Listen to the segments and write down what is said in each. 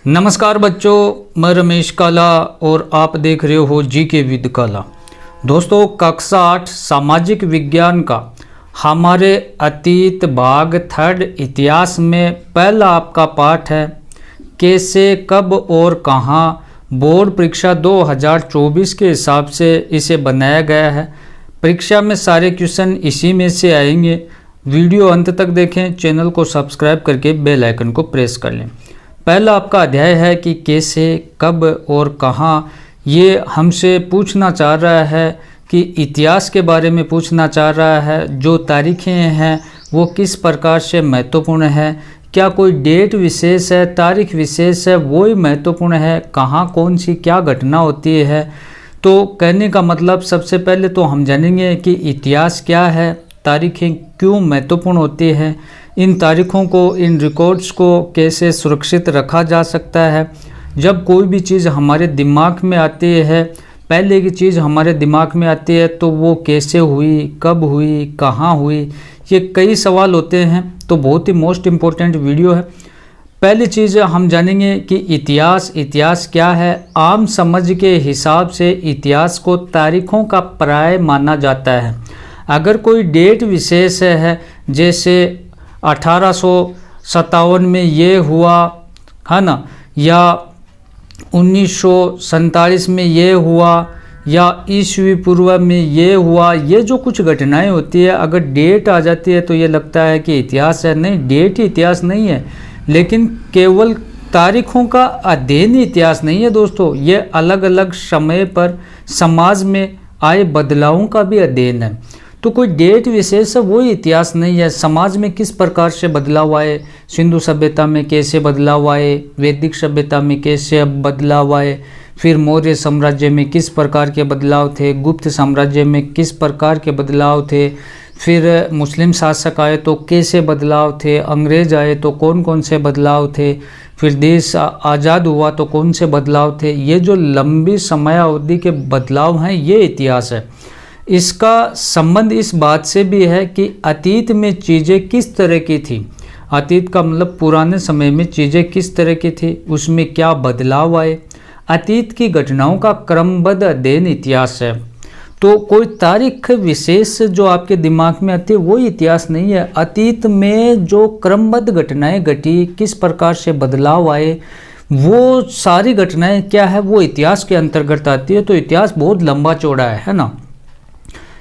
नमस्कार बच्चों, मैं रमेश काला और आप देख रहे हो जीके विद काला। दोस्तों, कक्षा 8 सामाजिक विज्ञान का हमारे अतीत भाग 3 इतिहास में पहला आपका पाठ है कैसे, कब और कहाँ। बोर्ड परीक्षा 2024 के हिसाब से इसे बनाया गया है। परीक्षा में सारे क्वेश्चन इसी में से आएंगे। वीडियो अंत तक देखें, चैनल को सब्सक्राइब करके बेल आइकन को प्रेस कर लें। पहला आपका अध्याय है कि कैसे, कब और कहाँ। ये हमसे पूछना चाह रहा है कि इतिहास के बारे में पूछना चाह रहा है। जो तारीखें हैं वो किस प्रकार से महत्वपूर्ण है, क्या कोई डेट विशेष है, तारीख विशेष है, वो ही महत्वपूर्ण है। कहाँ कौन सी क्या घटना होती है। तो कहने का मतलब सबसे पहले तो हम जानेंगे कि इतिहास क्या है, तारीखें क्यों महत्वपूर्ण होती हैं, इन तारीखों को, इन रिकॉर्ड्स को कैसे सुरक्षित रखा जा सकता है। जब कोई भी चीज़ हमारे दिमाग में आती है, पहले की चीज़ हमारे दिमाग में आती है तो वो कैसे हुई, कब हुई, कहाँ हुई, ये कई सवाल होते हैं। तो बहुत ही मोस्ट इम्पोर्टेंट वीडियो है। पहली चीज़ हम जानेंगे कि इतिहास क्या है। आम समझ के हिसाब से इतिहास को तारीखों का पर्याय माना जाता है। अगर कोई डेट विशेष है, जैसे 1857 में ये हुआ है ना, या 1947 में ये हुआ, या ईस्वी पूर्व में ये हुआ, ये जो कुछ घटनाएं होती है, अगर डेट आ जाती है तो ये लगता है कि इतिहास है। नहीं, डेट ही इतिहास नहीं है, लेकिन केवल तारीखों का अध्ययन ही इतिहास नहीं है दोस्तों। ये अलग अलग समय पर समाज में आए बदलावों का भी अध्ययन है। तो कोई डेट विशेष है वो इतिहास नहीं है। समाज में किस प्रकार से बदलाव आए, सिंधु सभ्यता में कैसे बदलाव आए, वैदिक सभ्यता में कैसे बदलाव आए, फिर मौर्य साम्राज्य में किस प्रकार के बदलाव थे, गुप्त साम्राज्य में किस प्रकार के बदलाव थे, फिर मुस्लिम शासक आए तो कैसे बदलाव थे, अंग्रेज आए तो कौन कौन से बदलाव थे, फिर देश आज़ाद हुआ तो कौन से बदलाव थे। ये जो लंबी समयावधि के बदलाव हैं, ये इतिहास है। इसका संबंध इस बात से भी है कि अतीत में चीज़ें किस तरह की थी। अतीत का मतलब पुराने समय में चीज़ें किस तरह की थी, उसमें क्या बदलाव आए। अतीत की घटनाओं का क्रमबद्ध अध्ययन इतिहास है। तो कोई तारीख विशेष जो आपके दिमाग में आती है वो इतिहास नहीं है। अतीत में जो क्रमबद्ध घटनाएं घटी, किस प्रकार से बदलाव आए, वो सारी घटनाएं क्या है, वो इतिहास के अंतर्गत आती है। तो इतिहास बहुत लंबा चौड़ा है ना।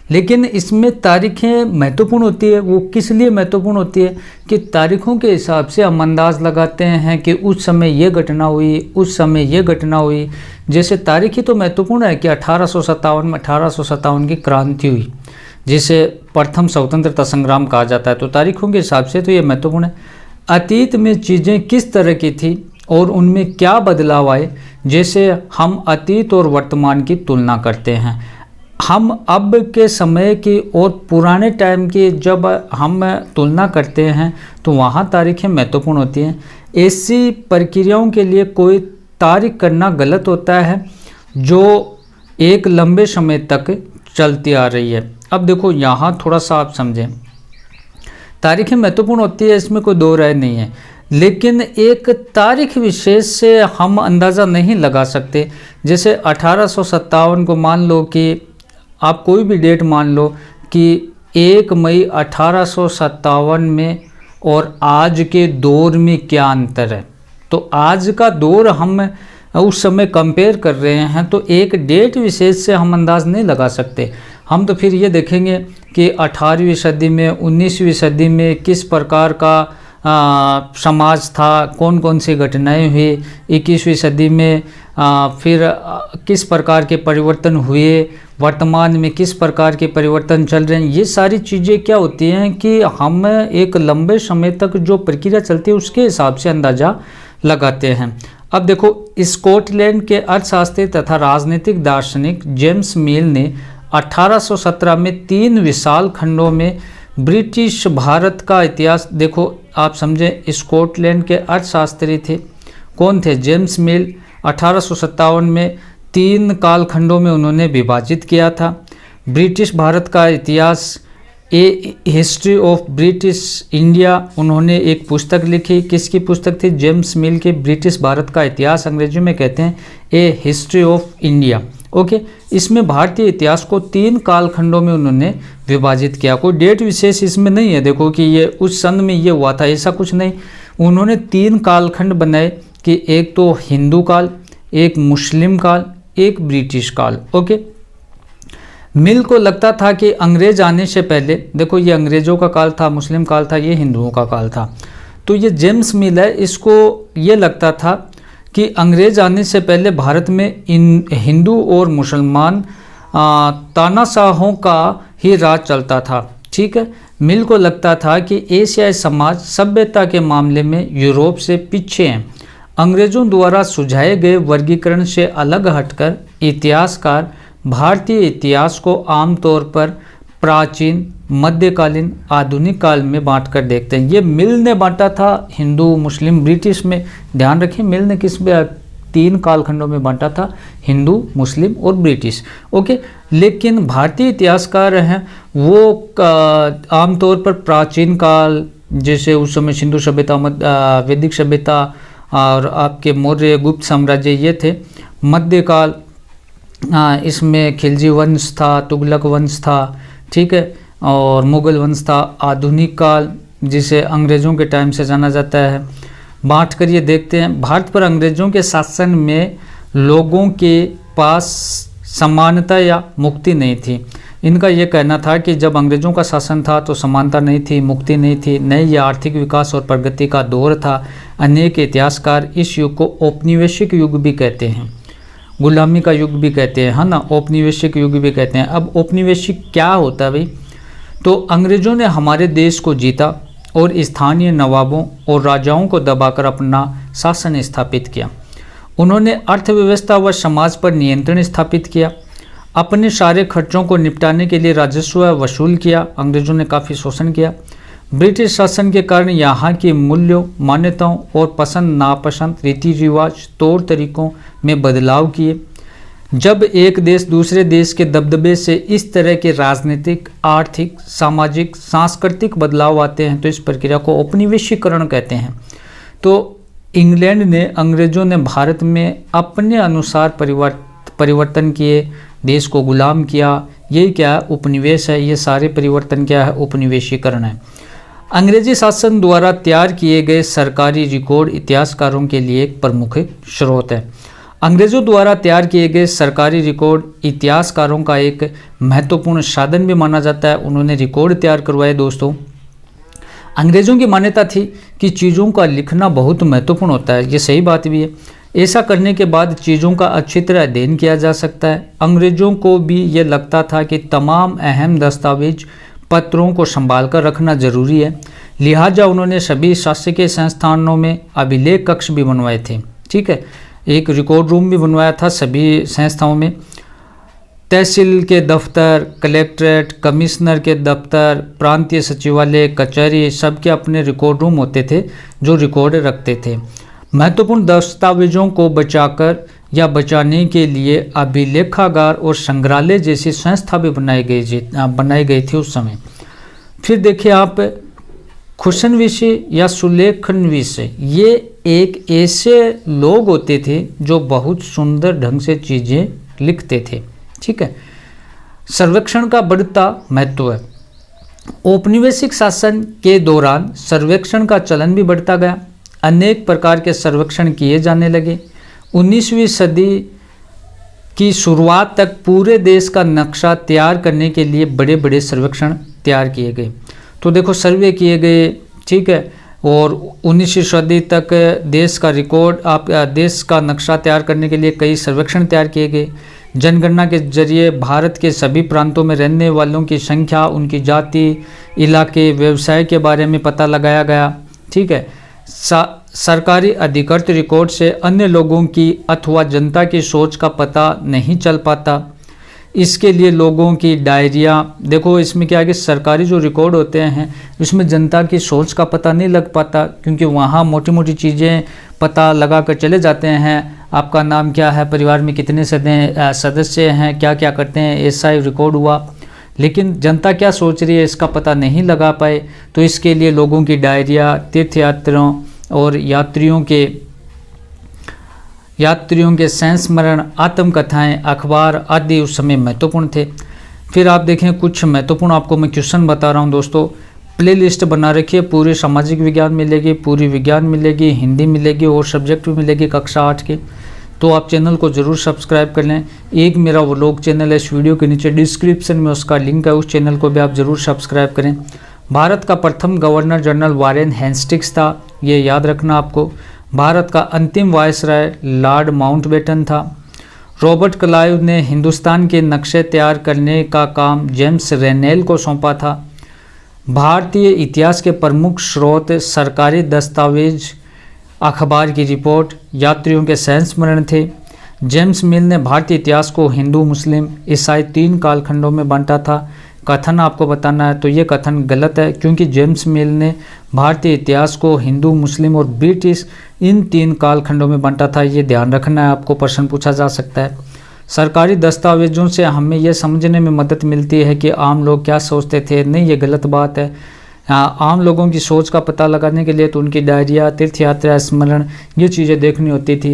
लेकिन इसमें तारीखें महत्वपूर्ण होती है। वो किस लिए महत्वपूर्ण होती है कि तारीखों के हिसाब से हम अंदाज़ लगाते हैं कि उस समय ये घटना हुई, उस समय ये घटना हुई। जैसे तारीख ही तो महत्वपूर्ण है कि 1857 में 1857 की क्रांति हुई, जिसे प्रथम स्वतंत्रता संग्राम कहा जाता है। तो तारीखों के हिसाब से तो ये महत्वपूर्ण है। अतीत में चीज़ें किस तरह की थी और उनमें क्या बदलाव आए। जैसे हम अतीत और वर्तमान की तुलना करते हैं, हम अब के समय की और पुराने टाइम की जब हम तुलना करते हैं तो वहाँ तारीखें महत्वपूर्ण होती हैं। ऐसी प्रक्रियाओं के लिए कोई तारीख करना गलत होता है जो एक लंबे समय तक चलती आ रही है। अब देखो, यहाँ थोड़ा सा आप समझें, तारीखें महत्वपूर्ण होती है, इसमें कोई दो राय नहीं है। लेकिन एक तारीख विशेष से हम अंदाज़ा नहीं लगा सकते। जैसे 1857 को मान लो कि आप कोई भी डेट मान लो कि 1 मई 1857 में और आज के दौर में क्या अंतर है। तो आज का दौर हम उस समय कंपेयर कर रहे हैं, तो एक डेट विशेष से हम अंदाज़ नहीं लगा सकते। हम तो फिर ये देखेंगे कि 18वीं सदी में, 19वीं सदी में किस प्रकार का समाज था, कौन कौन सी घटनाएं हुई। 21वीं सदी में फिर किस प्रकार के परिवर्तन हुए, वर्तमान में किस प्रकार के परिवर्तन चल रहे हैं। ये सारी चीज़ें क्या होती हैं कि हम एक लंबे समय तक जो प्रक्रिया चलती है उसके हिसाब से अंदाज़ा लगाते हैं। अब देखो, स्कॉटलैंड के अर्थशास्त्री तथा राजनीतिक दार्शनिक जेम्स मिल ने 1817 में 3 विशाल खंडों में ब्रिटिश भारत का इतिहास, देखो आप समझें, स्कॉटलैंड के अर्थशास्त्री थे, कौन थे, जेम्स मिल। 1857 में 3 कालखंडों में उन्होंने विभाजित किया था ब्रिटिश भारत का इतिहास। ए हिस्ट्री ऑफ ब्रिटिश इंडिया, उन्होंने एक पुस्तक लिखी। किसकी पुस्तक थी? जेम्स मिल की ब्रिटिश भारत का इतिहास, अंग्रेजी में कहते हैं ए हिस्ट्री ऑफ इंडिया। ओके, इसमें भारतीय इतिहास को 3 कालखंडों में उन्होंने विभाजित किया। कोई डेट विशेष इसमें नहीं है, देखो कि ये उस सन में ये हुआ था, ऐसा कुछ नहीं। उन्होंने 3 कालखंड बनाए कि एक तो हिंदू काल, एक मुस्लिम काल, एक ब्रिटिश काल। ओके, मिल को लगता था कि अंग्रेज आने से पहले, देखो ये अंग्रेजों का काल था, मुस्लिम काल था, ये हिंदुओं का काल था। तो ये जेम्स मिल है, इसको ये लगता था कि अंग्रेज आने से पहले भारत में इन हिंदू और मुसलमान तानाशाहों का ही राज चलता था। ठीक है, मिल को लगता था कि एशियाई समाज सभ्यता के मामले में यूरोप से पीछे हैं। अंग्रेजों द्वारा सुझाए गए वर्गीकरण से अलग हटकर इतिहासकार भारतीय इतिहास को आमतौर पर प्राचीन, मध्यकालीन, आधुनिक काल में बांटकर देखते हैं। ये मिल ने बांटा था हिंदू, मुस्लिम, ब्रिटिश में। ध्यान रखें, मिल ने किस में 3 कालखंडों में बांटा था, हिंदू, मुस्लिम और ब्रिटिश। ओके, लेकिन भारतीय इतिहासकार हैं वो आमतौर पर प्राचीन काल, जैसे उस समय सिंधु सभ्यता, वैदिक सभ्यता और आपके मौर्य, गुप्त साम्राज्य ये थे। मध्यकाल, इसमें खिलजी वंश था, तुगलक वंश था, ठीक है, और मुगल वंश था। आधुनिक काल, जिसे अंग्रेज़ों के टाइम से जाना जाता है। बांट कर ये देखते हैं, भारत पर अंग्रेज़ों के शासन में लोगों के पास समानता या मुक्ति नहीं थी। इनका ये कहना था कि जब अंग्रेज़ों का शासन था तो समानता नहीं थी, मुक्ति नहीं थी, नए ये आर्थिक विकास और प्रगति का दौर था। अनेक इतिहासकार इस युग को औपनिवेशिक युग भी कहते हैं, गुलामी का युग भी कहते हैं, है ना, औपनिवेशिक युग भी कहते हैं। अब औपनिवेशिक क्या होता है भाई? तो अंग्रेज़ों ने हमारे देश को जीता और स्थानीय नवाबों और राजाओं को दबाकर अपना शासन स्थापित किया। उन्होंने अर्थव्यवस्था व समाज पर नियंत्रण स्थापित किया। अपने सारे खर्चों को निपटाने के लिए राजस्व वसूल किया। अंग्रेज़ों ने काफ़ी शोषण किया। ब्रिटिश शासन के कारण यहाँ की मूल्यों, मान्यताओं और पसंद नापसंद, रीति रिवाज, तौर तरीकों में बदलाव किए। जब एक देश दूसरे देश के दबदबे से इस तरह के राजनीतिक, आर्थिक, सामाजिक, सांस्कृतिक बदलाव आते हैं तो इस प्रक्रिया को औपनिवेशीकरण कहते हैं। तो इंग्लैंड ने, अंग्रेज़ों ने भारत में अपने अनुसार परिवर्तन किए, देश को गुलाम किया। यही क्या है? उपनिवेश है। ये सारे परिवर्तन क्या है? उपनिवेशीकरण है। अंग्रेजी शासन द्वारा तैयार किए गए सरकारी रिकॉर्ड इतिहासकारों के लिए एक प्रमुख स्रोत है। अंग्रेज़ों द्वारा तैयार किए गए सरकारी रिकॉर्ड इतिहासकारों का एक महत्वपूर्ण साधन भी माना जाता है। उन्होंने रिकॉर्ड तैयार करवाए। दोस्तों, अंग्रेज़ों की मान्यता थी कि चीज़ों का लिखना बहुत महत्वपूर्ण होता है। ये सही बात भी है। ऐसा करने के बाद चीज़ों का अच्छी तरह अध्ययन किया जा सकता है। अंग्रेज़ों को भी ये लगता था कि तमाम अहम दस्तावेज पत्रों को संभाल कर रखना जरूरी है। लिहाजा उन्होंने सभी शासकीय संस्थानों में अभिलेख कक्ष भी बनवाए थे। ठीक है, एक रिकॉर्ड रूम भी बनवाया था सभी संस्थाओं में। तहसील के दफ्तर, कलेक्ट्रेट, कमिश्नर के दफ्तर, प्रांतीय सचिवालय, कचहरी, सबके अपने रिकॉर्ड रूम होते थे जो रिकॉर्ड रखते थे। महत्वपूर्ण दस्तावेजों को बचाकर या बचाने के लिए अभिलेखागार और संग्रहालय जैसी संस्था भी बनाई गई थी उस समय। फिर देखिए आप, खुशन विषय या सुलेखन विषय, ये एक ऐसे लोग होते थे जो बहुत सुंदर ढंग से चीज़ें लिखते थे। ठीक है, सर्वेक्षण का बढ़ता महत्व है। औपनिवेशिक शासन के दौरान सर्वेक्षण का चलन भी बढ़ता गया। अनेक प्रकार के सर्वेक्षण किए जाने लगे। 19वीं सदी की शुरुआत तक पूरे देश का नक्शा तैयार करने के लिए बड़े बड़े सर्वेक्षण तैयार किए गए। तो देखो, सर्वे किए गए, ठीक है, और 19वीं सदी तक देश का रिकॉर्ड, देश का नक्शा तैयार करने के लिए कई सर्वेक्षण तैयार किए गए। जनगणना के जरिए भारत के सभी प्रांतों में रहने वालों की संख्या, उनकी जाति, इलाके, व्यवसाय के बारे में पता लगाया गया। ठीक है, सरकारी अधिकृत रिकॉर्ड से अन्य लोगों की अथवा जनता की सोच का पता नहीं चल पाता। इसके लिए लोगों की डायरिया, देखो इसमें क्या है कि सरकारी जो रिकॉर्ड होते हैं उसमें जनता की सोच का पता नहीं लग पाता, क्योंकि वहाँ मोटी मोटी चीज़ें पता लगा कर चले जाते हैं। आपका नाम क्या है, परिवार में कितने सदस्य हैं, क्या क्या करते हैं, ऐसा ही रिकॉर्ड हुआ। लेकिन जनता क्या सोच रही है इसका पता नहीं लगा पाए, तो इसके लिए लोगों की डायरिया, तीर्थयात्रियों और यात्रियों के संस्मरण, आत्मकथाएं, अखबार आदि उस समय महत्वपूर्ण थे। फिर आप देखें कुछ महत्वपूर्ण आपको मैं क्वेश्चन बता रहा हूं दोस्तों। प्लेलिस्ट बना रखी है, पूरी सामाजिक विज्ञान मिलेगी, पूरी विज्ञान मिलेगी, हिंदी मिलेगी और सब्जेक्ट भी मिलेगी कक्षा 8 के। तो आप चैनल को ज़रूर सब्सक्राइब कर लें। एक मेरा व्लॉग चैनल है, इस वीडियो के नीचे डिस्क्रिप्शन में उसका लिंक है, उस चैनल को भी आप ज़रूर सब्सक्राइब करें। भारत का प्रथम गवर्नर जनरल वारेन हेस्टिंग्स था, ये याद रखना आपको। भारत का अंतिम वायसराय लॉर्ड माउंटबेटन था। रॉबर्ट क्लाइव ने हिंदुस्तान के नक्शे तैयार करने का काम जेम्स रेनेल को सौंपा था। भारतीय इतिहास के प्रमुख स्रोत सरकारी दस्तावेज, अखबार की रिपोर्ट, यात्रियों के संस्मरण थे। जेम्स मिल ने भारतीय इतिहास को हिंदू, मुस्लिम, ईसाई 3 कालखंडों में बांटा था। कथन आपको बताना है, तो ये कथन गलत है, क्योंकि जेम्स मिल ने भारतीय इतिहास को हिंदू, मुस्लिम और ब्रिटिश इन 3 कालखंडों में बांटा था। ये ध्यान रखना है, आपको प्रश्न पूछा जा सकता है। सरकारी दस्तावेजों से हमें यह समझने में मदद मिलती है कि आम लोग क्या सोचते थे। नहीं, ये गलत बात है। आम लोगों की सोच का पता लगाने के लिए तो उनकी डायरिया, तीर्थयात्रा, स्मरण, ये चीज़ें देखनी होती थी।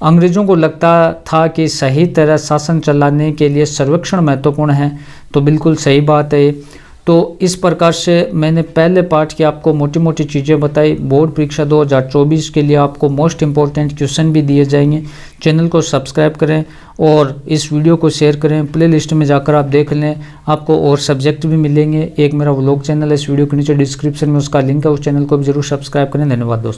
अंग्रेज़ों को लगता था कि सही तरह शासन चलाने के लिए सर्वेक्षण महत्वपूर्ण है, तो बिल्कुल सही बात है। तो इस प्रकार से मैंने पहले पार्ट की आपको मोटी मोटी चीज़ें बताई। बोर्ड परीक्षा 2024 के लिए आपको मोस्ट इम्पॉर्टेंट क्वेश्चन भी दिए जाएंगे। चैनल को सब्सक्राइब करें और इस वीडियो को शेयर करें। प्ले लिस्ट में जाकर आप देख लें, आपको और सब्जेक्ट भी मिलेंगे। एक मेरा व्लॉग चैनल है, इस वीडियो के नीचे डिस्क्रिप्शन में उसका लिंक है, उस चैनल को भी जरूर सब्सक्राइब करें। धन्यवाद दोस्तों।